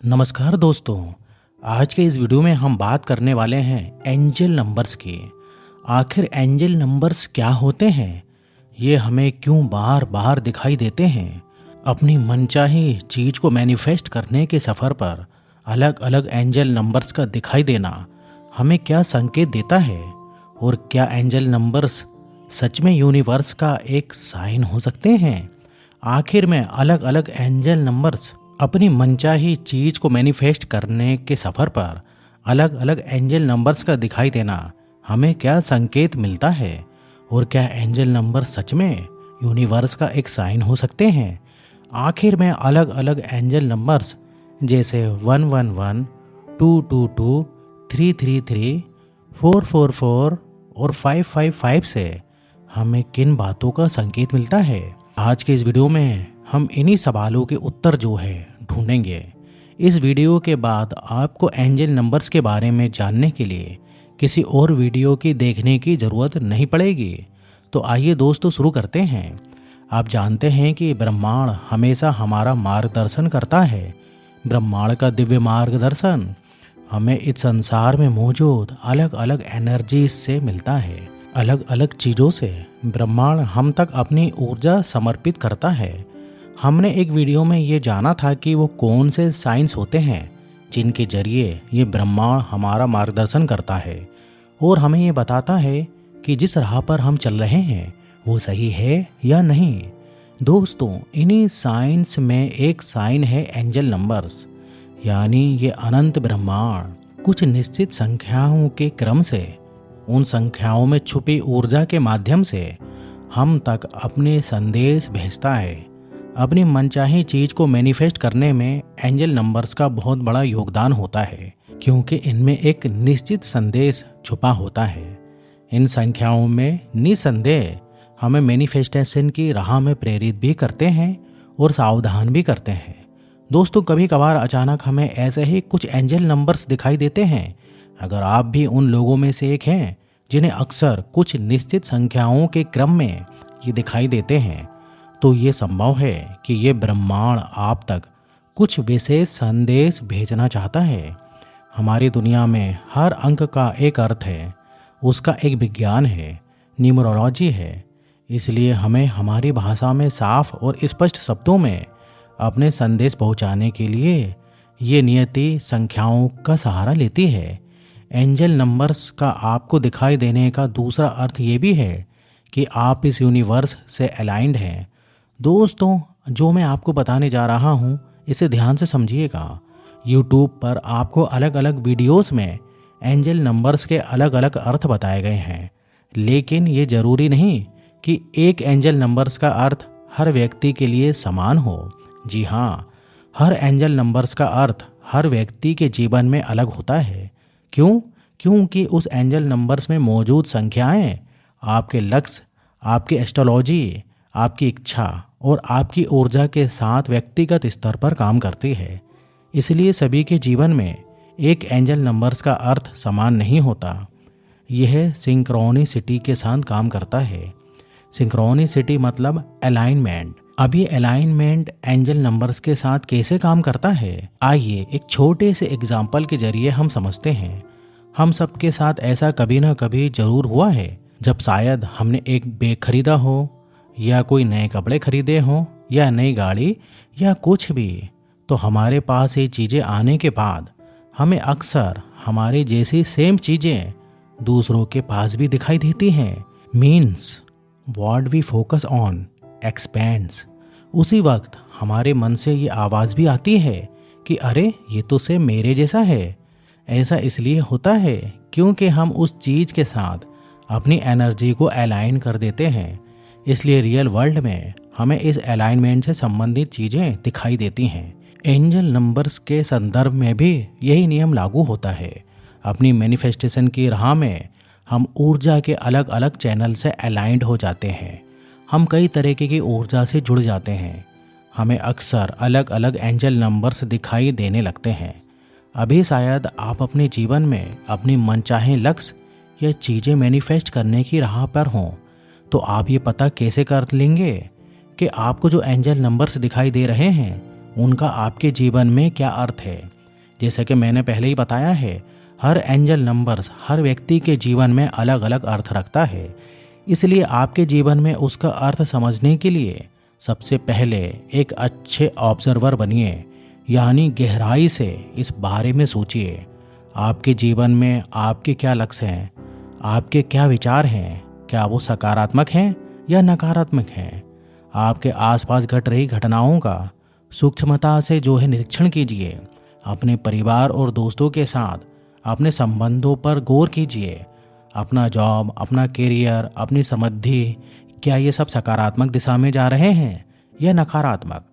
नमस्कार दोस्तों। आज के इस वीडियो में हम बात करने वाले हैं एंजल नंबर्स की। आखिर एंजल नंबर्स क्या होते हैं, ये हमें क्यों बार बार दिखाई देते हैं। अपनी मनचाही चीज को मैनिफेस्ट करने के सफ़र पर अलग अलग एंजल नंबर्स का दिखाई देना हमें क्या संकेत देता है, और क्या एंजल नंबर्स सच में यूनिवर्स का एक साइन हो सकते हैं। आखिर में अलग अलग एंजल नंबर्स अपनी मनचाही चीज को मैनिफेस्ट करने के सफर पर अलग अलग एंजल नंबर्स का दिखाई देना हमें क्या संकेत मिलता है, और क्या एंजल नंबर सच में यूनिवर्स का एक साइन हो सकते हैं। आखिर में अलग अलग एंजल नंबर्स जैसे 111, 222, 333, 444 और 555 से हमें किन बातों का संकेत मिलता है। आज के इस वीडियो में हम इन्हीं सवालों के उत्तर जो है ढूंढेंगे। इस वीडियो के बाद आपको एंजल नंबर्स के बारे में जानने के लिए किसी और वीडियो की देखने की ज़रूरत नहीं पड़ेगी। तो आइए दोस्तों शुरू करते हैं। आप जानते हैं कि ब्रह्मांड हमेशा हमारा मार्गदर्शन करता है। ब्रह्मांड का दिव्य मार्गदर्शन हमें इस संसार में मौजूद अलग अलग एनर्जी से मिलता है। अलग अलग चीज़ों से ब्रह्मांड हम तक अपनी ऊर्जा समर्पित करता है। हमने एक वीडियो में ये जाना था कि वो कौन से साइंस होते हैं जिनके जरिए ये ब्रह्मांड हमारा मार्गदर्शन करता है और हमें ये बताता है कि जिस राह पर हम चल रहे हैं वो सही है या नहीं। दोस्तों, इन्हीं साइंस में एक साइन है एंजल नंबर्स, यानी ये अनंत ब्रह्मांड कुछ निश्चित संख्याओं के क्रम से, उन संख्याओं में छुपी ऊर्जा के माध्यम से हम तक अपने संदेश भेजता है। अपनी मनचाही चीज को मैनिफेस्ट करने में एंजल नंबर्स का बहुत बड़ा योगदान होता है, क्योंकि इनमें एक निश्चित संदेश छुपा होता है। इन संख्याओं में निसंदेह हमें मैनिफेस्टेशन की राह में प्रेरित भी करते हैं और सावधान भी करते हैं। दोस्तों, कभी कभार अचानक हमें ऐसे ही कुछ एंजल नंबर्स दिखाई देते हैं। अगर आप भी उन लोगों में से एक हैं जिन्हें अक्सर कुछ निश्चित संख्याओं के क्रम में ये दिखाई देते हैं, तो ये संभव है कि ये ब्रह्मांड आप तक कुछ विशेष संदेश भेजना चाहता है। हमारी दुनिया में हर अंक का एक अर्थ है, उसका एक विज्ञान है, न्यूमरोलॉजी है। इसलिए हमें हमारी भाषा में साफ और स्पष्ट शब्दों में अपने संदेश पहुंचाने के लिए ये नियति संख्याओं का सहारा लेती है। एंजल नंबर्स का आपको दिखाई देने का दूसरा अर्थ ये भी है कि आप इस यूनिवर्स से अलाइंड हैं। दोस्तों, जो मैं आपको बताने जा रहा हूँ इसे ध्यान से समझिएगा। यूट्यूब पर आपको अलग अलग वीडियोस में एंजल नंबर्स के अलग अलग अर्थ बताए गए हैं, लेकिन ये ज़रूरी नहीं कि एक एंजल नंबर्स का अर्थ हर व्यक्ति के लिए समान हो। जी हाँ, हर एंजल नंबर्स का अर्थ हर व्यक्ति के जीवन में अलग होता है। क्यों? क्योंकि उस एंजल नंबर्स में मौजूद संख्याएं आपके लक्ष्य, आपकी एस्ट्रोलॉजी, आपकी इच्छा और आपकी ऊर्जा के साथ व्यक्तिगत स्तर पर काम करती है। इसलिए सभी के जीवन में एक एंजल नंबर्स का अर्थ समान नहीं होता। यह सिंक्रोनिसिटी के साथ काम करता है। सिंक्रोनिसिटी मतलब अलाइनमेंट। अब ये अलाइनमेंट एंजल नंबर्स के साथ कैसे काम करता है, आइए एक छोटे से एग्जाम्पल के जरिए हम समझते हैं। हम सबके साथ ऐसा कभी ना कभी जरूर हुआ है, जब शायद हमने एक बैग खरीदा हो, या कोई नए कपड़े खरीदे हों, या नई गाड़ी, या कुछ भी। तो हमारे पास ये चीज़ें आने के बाद हमें अक्सर हमारे जैसी सेम चीज़ें दूसरों के पास भी दिखाई देती हैं। Means what we focus on expends. उसी वक्त हमारे मन से ये आवाज़ भी आती है कि अरे, ये तो सेम मेरे जैसा है। ऐसा इसलिए होता है क्योंकि हम उस चीज़ के साथ अपनी एनर्जी को अलाइन कर देते हैं। इसलिए रियल वर्ल्ड में हमें इस अलाइनमेंट से संबंधित चीज़ें दिखाई देती हैं। एंजल नंबर्स के संदर्भ में भी यही नियम लागू होता है। अपनी मैनिफेस्टेशन की राह में हम ऊर्जा के अलग अलग चैनल से अलाइंड हो जाते हैं। हम कई तरीके की ऊर्जा से जुड़ जाते हैं। हमें अक्सर अलग अलग एंजल नंबर्स दिखाई देने लगते हैं। अभी शायद आप अपने जीवन में अपनी मनचाहे लक्ष्य या चीज़ें मैनिफेस्ट करने की राह पर हों, तो आप ये पता कैसे कर लेंगे कि आपको जो एंजल नंबर्स दिखाई दे रहे हैं उनका आपके जीवन में क्या अर्थ है। जैसा कि मैंने पहले ही बताया है, हर एंजल नंबर्स हर व्यक्ति के जीवन में अलग अलग अर्थ रखता है। इसलिए आपके जीवन में उसका अर्थ समझने के लिए सबसे पहले एक अच्छे ऑब्जर्वर बनिए, यानी गहराई से इस बारे में सोचिए। आपके जीवन में आपके क्या लक्ष्य हैं, आपके क्या विचार हैं, क्या वो सकारात्मक हैं या नकारात्मक हैं। आपके आसपास घट रही घटनाओं का सूक्ष्मता से जो है निरीक्षण कीजिए। अपने परिवार और दोस्तों के साथ अपने संबंधों पर गौर कीजिए। अपना जॉब, अपना करियर, अपनी समृद्धि, क्या ये सब सकारात्मक दिशा में जा रहे हैं या नकारात्मक।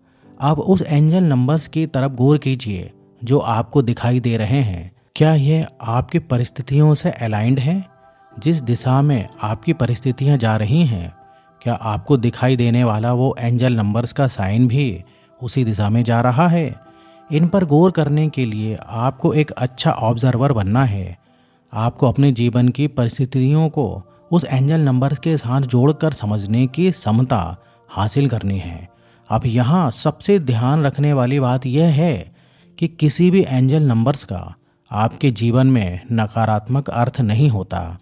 अब उस एंजल नंबर्स की तरफ गौर कीजिए जो आपको दिखाई दे रहे हैं। क्या ये आपकी परिस्थितियों से अलाइंड है? जिस दिशा में आपकी परिस्थितियां जा रही हैं, क्या आपको दिखाई देने वाला वो एंजल नंबर्स का साइन भी उसी दिशा में जा रहा है? इन पर गौर करने के लिए आपको एक अच्छा ऑब्जर्वर बनना है। आपको अपने जीवन की परिस्थितियों को उस एंजल नंबर्स के साथ जोड़कर समझने की क्षमता हासिल करनी है। अब यहाँ सबसे ध्यान रखने वाली बात यह है कि किसी भी एंजल नंबर्स का आपके जीवन में नकारात्मक अर्थ नहीं होता।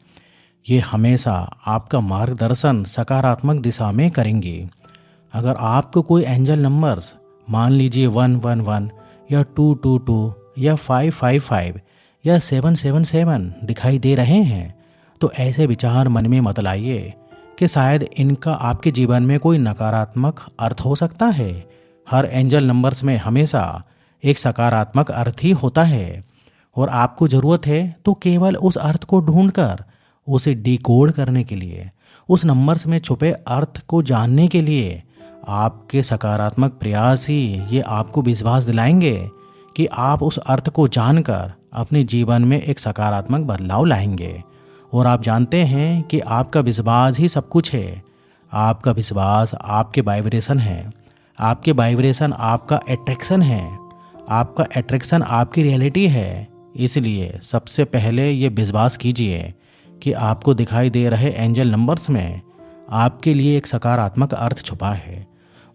ये हमेशा आपका मार्गदर्शन सकारात्मक दिशा में करेंगे। अगर आपको कोई एंजल नंबर्स, मान लीजिए 111 या 222 या 555 या 777 दिखाई दे रहे हैं, तो ऐसे विचार मन में मत लाइए कि शायद इनका आपके जीवन में कोई नकारात्मक अर्थ हो सकता है। हर एंजल नंबर्स में हमेशा एक सकारात्मक अर्थ ही होता है और आपको ज़रूरत है तो केवल उस अर्थ को ढूंढकर उसे डिकोड करने के लिए, उस नंबर्स में छुपे अर्थ को जानने के लिए आपके सकारात्मक प्रयास ही ये आपको विश्वास दिलाएंगे कि आप उस अर्थ को जानकर अपने जीवन में एक सकारात्मक बदलाव लाएंगे। और आप जानते हैं कि आपका विश्वास ही सब कुछ है। आपका विश्वास आपके वाइब्रेशन है, आपके वाइब्रेशन आपका अट्रैक्शन है, आपका अट्रैक्शन आपकी रियलिटी है। इसलिए सबसे पहले ये विश्वास कीजिए कि आपको दिखाई दे रहे एंजल नंबर्स में आपके लिए एक सकारात्मक अर्थ छुपा है।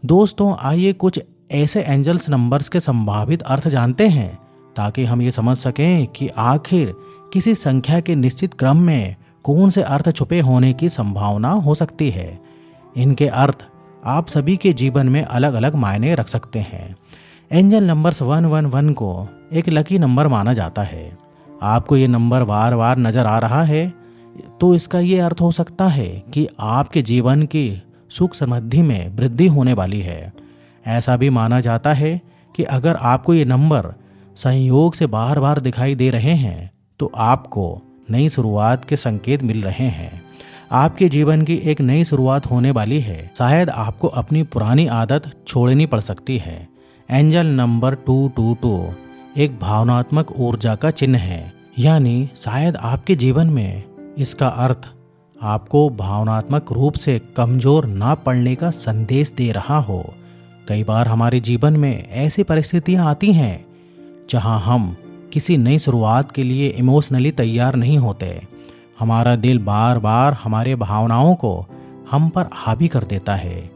दोस्तों, आइए कुछ ऐसे एंजल्स नंबर्स के संभावित अर्थ जानते हैं ताकि हम ये समझ सकें कि आखिर किसी संख्या के निश्चित क्रम में कौन से अर्थ छुपे होने की संभावना हो सकती है। इनके अर्थ आप सभी के जीवन में अलग अलग मायने रख सकते हैं। एंजल नंबर्स 111 को एक लकी नंबर माना जाता है। आपको ये नंबर बार बार नजर आ रहा है तो इसका ये अर्थ हो सकता है कि आपके जीवन की सुख समृद्धि में वृद्धि होने वाली है। ऐसा भी माना जाता है कि अगर आपको ये नंबर संयोग से बार बार दिखाई दे रहे हैं तो आपको नई शुरुआत के संकेत मिल रहे हैं। आपके जीवन की एक नई शुरुआत होने वाली है। शायद आपको अपनी पुरानी आदत छोड़नी पड़ सकती है। एंजल नंबर 222 एक भावनात्मक ऊर्जा का चिन्ह है, यानी शायद आपके जीवन में इसका अर्थ आपको भावनात्मक रूप से कमजोर ना पड़ने का संदेश दे रहा हो। कई बार हमारे जीवन में ऐसी परिस्थितियां आती हैं जहां हम किसी नई शुरुआत के लिए इमोशनली तैयार नहीं होते। हमारा दिल बार बार हमारे भावनाओं को हम पर हावी कर देता है।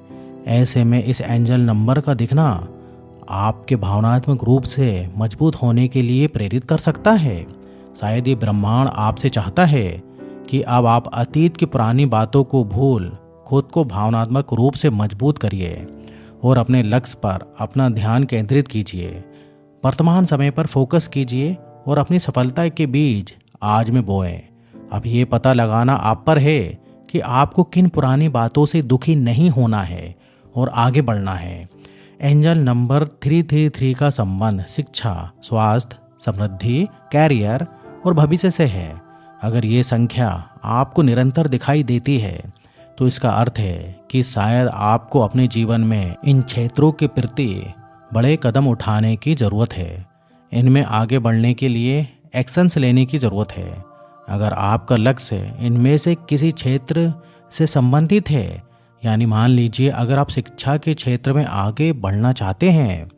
ऐसे में इस एंजल नंबर का दिखना आपके भावनात्मक रूप से मजबूत होने के लिए प्रेरित कर सकता है। शायद ये ब्रह्मांड आपसे चाहता है कि अब आप अतीत की पुरानी बातों को भूल खुद को भावनात्मक रूप से मजबूत करिए और अपने लक्ष्य पर अपना ध्यान केंद्रित कीजिए। वर्तमान समय पर फोकस कीजिए और अपनी सफलता के बीज आज में बोएं। अब ये पता लगाना आप पर है कि आपको किन पुरानी बातों से दुखी नहीं होना है और आगे बढ़ना है। एंजल नंबर 333 का संबंध शिक्षा, स्वास्थ्य, समृद्धि, कैरियर और भविष्य से है। अगर ये संख्या आपको निरंतर दिखाई देती है तो इसका अर्थ है कि शायद आपको अपने जीवन में इन क्षेत्रों के प्रति बड़े कदम उठाने की ज़रूरत है। इनमें आगे बढ़ने के लिए एक्शंस लेने की ज़रूरत है। अगर आपका लक्ष्य इनमें से किसी क्षेत्र से संबंधित है, यानी मान लीजिए अगर आप शिक्षा के क्षेत्र में आगे बढ़ना चाहते हैं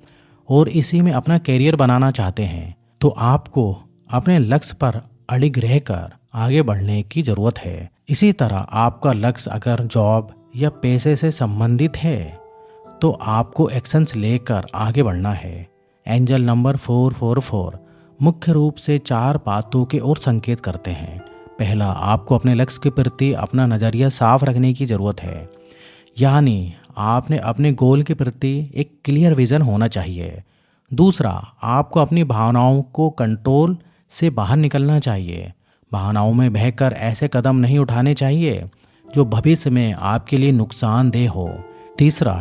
और इसी में अपना करियर बनाना चाहते हैं, तो आपको अपने लक्ष्य पर अड़िग रहकर आगे बढ़ने की ज़रूरत है। इसी तरह आपका लक्ष्य अगर जॉब या पैसे से संबंधित है तो आपको एक्शंस लेकर आगे बढ़ना है। एंजल नंबर 444 मुख्य रूप से 4 बातों की ओर संकेत करते हैं। पहला, आपको अपने लक्ष्य के प्रति अपना नज़रिया साफ रखने की ज़रूरत है, यानी आपने अपने गोल के प्रति एक क्लियर विज़न होना चाहिए। दूसरा, आपको अपनी भावनाओं को कंट्रोल से बाहर निकलना चाहिए। भावनाओं में बहकर ऐसे कदम नहीं उठाने चाहिए जो भविष्य में आपके लिए नुकसानदेह हो। तीसरा,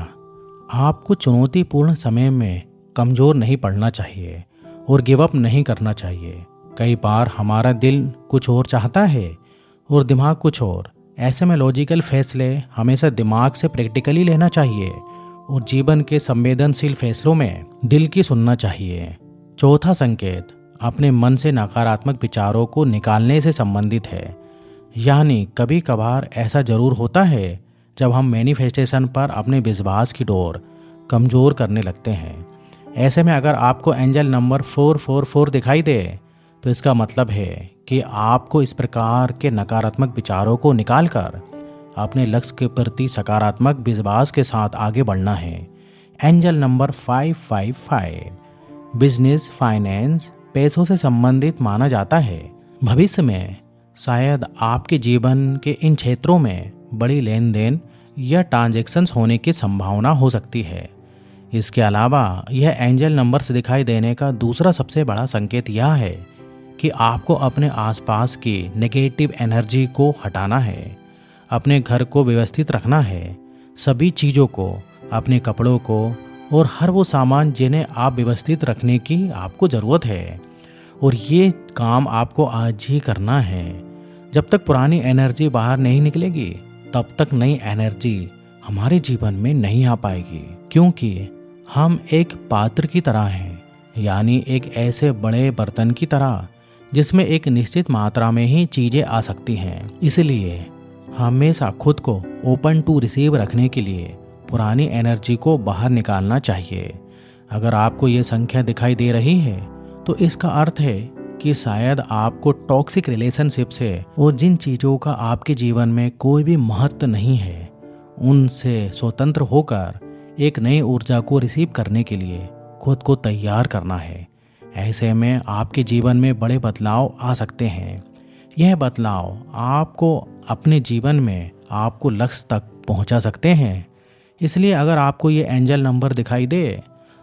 आपको चुनौतीपूर्ण समय में कमज़ोर नहीं पड़ना चाहिए और गिव अप नहीं करना चाहिए। कई बार हमारा दिल कुछ और चाहता है और दिमाग कुछ और। ऐसे में लॉजिकल फैसले हमेशा दिमाग से प्रैक्टिकली लेना चाहिए और जीवन के संवेदनशील फैसलों में दिल की सुनना चाहिए। चौथा संकेत अपने मन से नकारात्मक विचारों को निकालने से संबंधित है, यानी कभी कभार ऐसा जरूर होता है जब हम मैनिफेस्टेशन पर अपने विश्वास की डोर कमज़ोर करने लगते हैं। ऐसे में अगर आपको एंजल नंबर 444 दिखाई दे तो इसका मतलब है कि आपको इस प्रकार के नकारात्मक विचारों को निकालकर अपने लक्ष्य के प्रति सकारात्मक विश्वास के साथ आगे बढ़ना है। एंजल नंबर 555 बिजनेस फाइनेंस पैसों से संबंधित माना जाता है। भविष्य में शायद आपके जीवन के इन क्षेत्रों में बड़ी लेन देन या ट्रांजैक्शंस होने की संभावना हो सकती है। इसके अलावा यह एंजल नंबर्स दिखाई देने का दूसरा सबसे बड़ा संकेत यह है कि आपको अपने आसपास की नेगेटिव एनर्जी को हटाना है, अपने घर को व्यवस्थित रखना है, सभी चीज़ों को, अपने कपड़ों को और हर वो सामान जिन्हें आप व्यवस्थित रखने की आपको ज़रूरत है। और ये काम आपको आज ही करना है। जब तक पुरानी एनर्जी बाहर नहीं निकलेगी तब तक नई एनर्जी हमारे जीवन में नहीं आ पाएगी, क्योंकि हम एक पात्र की तरह हैं, यानी एक ऐसे बड़े बर्तन की तरह जिसमें एक निश्चित मात्रा में ही चीज़ें आ सकती हैं। इसलिए हमेशा खुद को ओपन टू रिसीव रखने के लिए पुरानी एनर्जी को बाहर निकालना चाहिए। अगर आपको ये संख्या दिखाई दे रही है तो इसका अर्थ है कि शायद आपको टॉक्सिक रिलेशनशिप से और जिन चीज़ों का आपके जीवन में कोई भी महत्व नहीं है उनसे स्वतंत्र होकर एक नई ऊर्जा को रिसीव करने के लिए खुद को तैयार करना है। ऐसे में आपके जीवन में बड़े बदलाव आ सकते हैं। यह बदलाव आपको अपने जीवन में आपको लक्ष्य तक पहुंचा सकते हैं। इसलिए अगर आपको ये एंजल नंबर दिखाई दे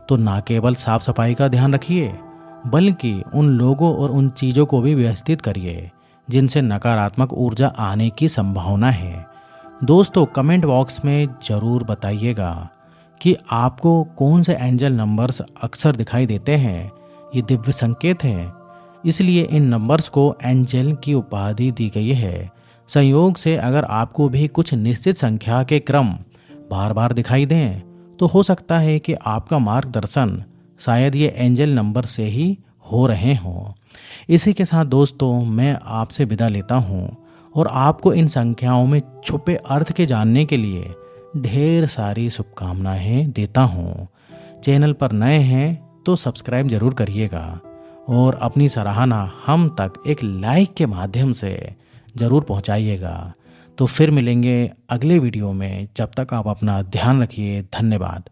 तो ना केवल साफ सफाई का ध्यान रखिए बल्कि उन लोगों और उन चीज़ों को भी व्यवस्थित करिए जिनसे नकारात्मक ऊर्जा आने की संभावना है। दोस्तों, कमेंट बॉक्स में ज़रूर बताइएगा कि आपको कौन से एंजल नंबर्स अक्सर दिखाई देते हैं। ये दिव्य संकेत हैं, इसलिए इन नंबर्स को एंजल की उपाधि दी गई है। संयोग से अगर आपको भी कुछ निश्चित संख्या के क्रम बार बार दिखाई दें तो हो सकता है कि आपका मार्गदर्शन शायद ये एंजल नंबर से ही हो रहे हों। इसी के साथ दोस्तों, मैं आपसे विदा लेता हूँ और आपको इन संख्याओं में छुपे अर्थ के जानने के लिए ढेर सारी शुभकामनाएं देता हूँ। चैनल पर नए हैं तो सब्सक्राइब जरूर करिएगा और अपनी सराहना हम तक एक लाइक के माध्यम से ज़रूर पहुँचाइएगा। तो फिर मिलेंगे अगले वीडियो में। जब तक आप अपना ध्यान रखिए। धन्यवाद।